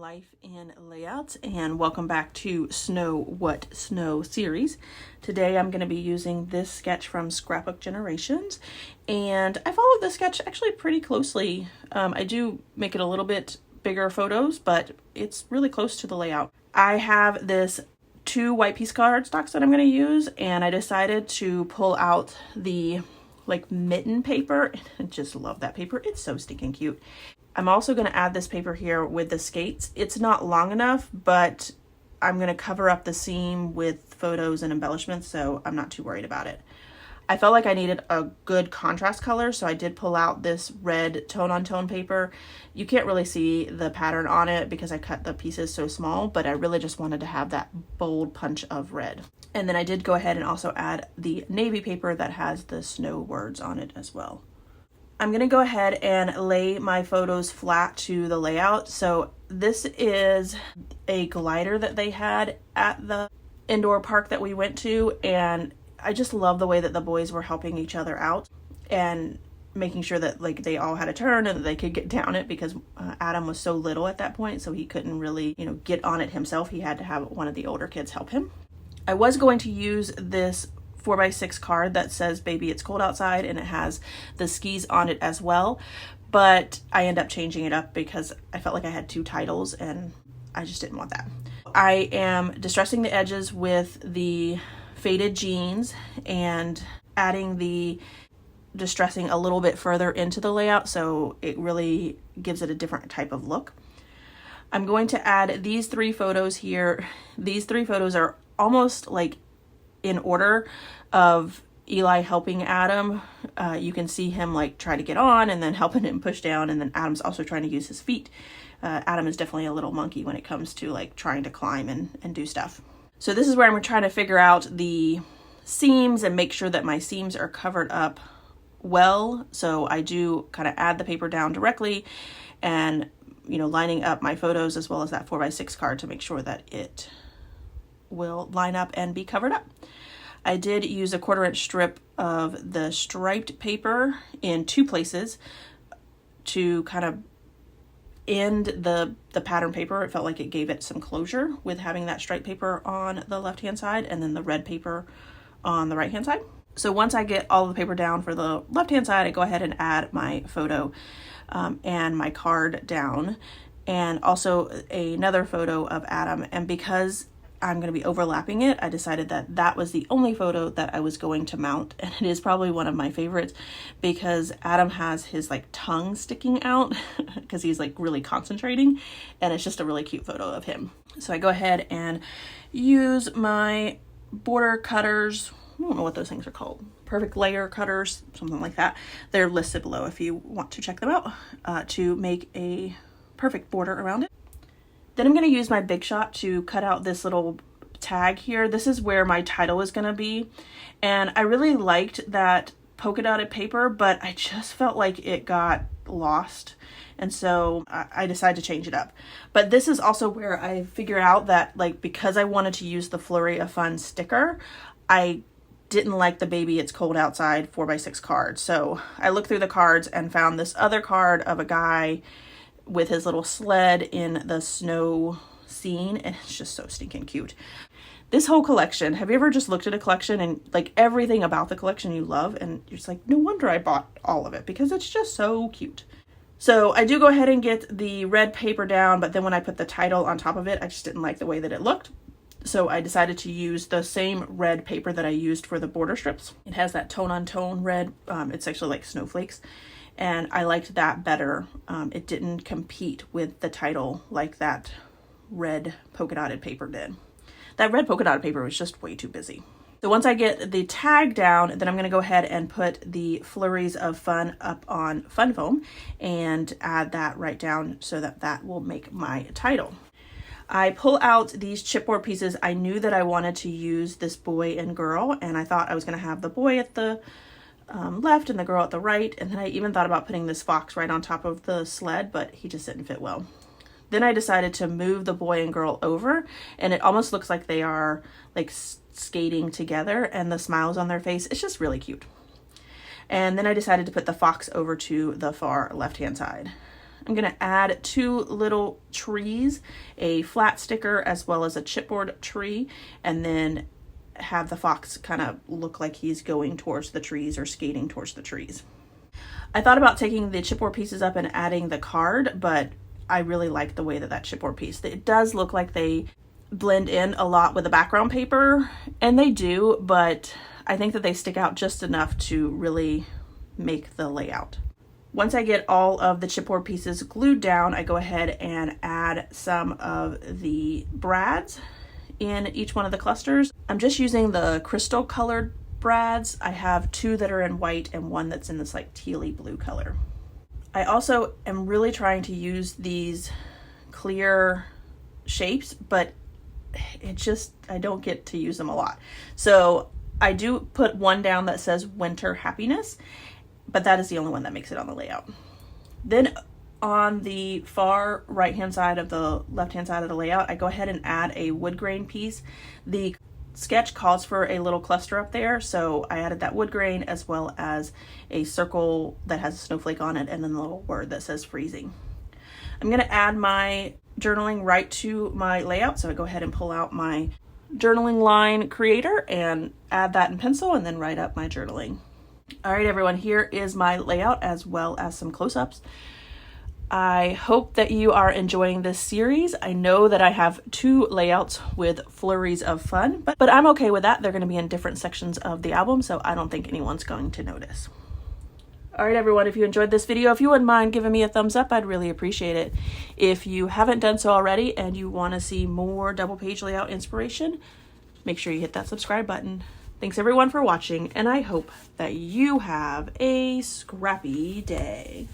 life in layouts, and welcome back to Snow What Snow series. Today I'm going to be using this sketch from Scrapbook Generations, and I followed this sketch actually pretty closely. I do make it a little bit bigger photos, but it's really close to the layout. I have this 2 white piece cardstocks that I'm going to use, and I decided to pull out the mitten paper. I just love that paper. It's so stinking cute. I'm also going to add this paper here with the skates. It's not long enough, but I'm going to cover up the seam with photos and embellishments, so I'm not too worried about it. I felt like I needed a good contrast color, so I did pull out this red tone-on-tone paper. You can't really see the pattern on it because I cut the pieces so small, but I really just wanted to have that bold punch of red. And then I did go ahead and also add the navy paper that has the snow words on it as well. I'm going to go ahead and lay my photos flat to the layout. So this is a glider that they had at the indoor park that we went to, and I just love the way that the boys were helping each other out and making sure that they all had a turn and that they could get down it, because Adam was so little at that point, so he couldn't really, get on it himself. He had to have one of the older kids help him. I was going to use this 4x6 card that says "Baby, it's cold outside," and it has the skis on it as well, but I end up changing it up because I felt like I had 2 titles and I just didn't want that. I am distressing the edges with the faded jeans and adding the distressing a little bit further into the layout, so it really gives it a different type of look. I'm going to add these 3 photos here. These 3 photos are almost in order of Eli helping Adam. You can see him try to get on and then helping him push down, and then Adam's also trying to use his feet. Adam is definitely a little monkey when it comes to trying to climb and do stuff. So this is where I'm trying to figure out the seams and make sure that my seams are covered up well. So I do kind of add the paper down directly and lining up my photos as well as that 4x6 card to make sure that it will line up and be covered up. I did use a 1/4" strip of the striped paper in 2 places to kind of end the pattern paper. It felt like it gave it some closure with having that striped paper on the left hand side and then the red paper on the right hand side. So once I get all the paper down for the left hand side, I go ahead and add my photo and my card down, and also another photo of Adam. And because I'm going to be overlapping it, I decided that that was the only photo that I was going to mount, and it is probably one of my favorites because Adam has his tongue sticking out because he's really concentrating, and it's just a really cute photo of him. So I go ahead and use my border cutters. I don't know what those things are called. Perfect layer cutters, something like that. They're listed below if you want to check them out, to make a perfect border around it. Then I'm going to use my Big Shot to cut out this little tag here. This is where my title is going to be. And I really liked that polka dotted paper, but I just felt like it got lost. And so I decided to change it up. But this is also where I figured out that because I wanted to use the Flurry of Fun sticker, I didn't like the "Baby, it's cold outside" 4x6 card. So I looked through the cards and found this other card of a guy with his little sled in the snow scene, and it's just so stinking cute. This whole collection, have you ever just looked at a collection and everything about the collection you love, and you're just no wonder I bought all of it because it's just so cute. So I do go ahead and get the red paper down, but then when I put the title on top of it, I just didn't like the way that it looked. So I decided to use the same red paper that I used for the border strips. It has that tone-on-tone red. It's actually like snowflakes. And I liked that better. It didn't compete with the title like that red polka dotted paper did. That red polka dotted paper was just way too busy. So once I get the tag down, then I'm going to go ahead and put the Flurries of Fun up on Fun Foam and add that right down so that that will make my title. I pull out these chipboard pieces. I knew that I wanted to use this boy and girl, and I thought I was going to have the boy at the left and the girl at the right, and then I even thought about putting this fox right on top of the sled, but he just didn't fit well. Then I decided to move the boy and girl over, and it almost looks like they are skating together, and the smiles on their face, it's just really cute. And then I decided to put the fox over to the far left hand side. I'm going to add 2 little trees, a flat sticker as well as a chipboard tree, and then have the fox kind of look like he's going towards the trees or skating towards the trees. I thought about taking the chipboard pieces up and adding the card, but I really like the way that chipboard piece, it does look like they blend in a lot with the background paper, and they do, but I think that they stick out just enough to really make the layout. Once I get all of the chipboard pieces glued down, I go ahead and add some of the brads in each one of the clusters. I'm just using the crystal colored brads. I have 2 that are in white and 1 that's in this like tealy blue color. I also am really trying to use these clear shapes, but I don't get to use them a lot. So I do put one down that says Winter Happiness, but that is the only one that makes it on the layout. Then on the far right hand side of the left hand side of the layout, I go ahead and add a wood grain piece. The sketch calls for a little cluster up there, so I added that wood grain as well as a circle that has a snowflake on it and then a little word that says freezing. I'm going to add my journaling right to my layout, so I go ahead and pull out my journaling line creator and add that in pencil and then write up my journaling. All right, everyone, here is my layout as well as some close-ups. I hope that you are enjoying this series. I know that I have 2 layouts with flurries of fun, but I'm okay with that. They're going to be in different sections of the album, so I don't think anyone's going to notice. All right, everyone, if you enjoyed this video, if you wouldn't mind giving me a thumbs up, I'd really appreciate it. If you haven't done so already and you want to see more double page layout inspiration, make sure you hit that subscribe button. Thanks everyone for watching, and I hope that you have a scrappy day.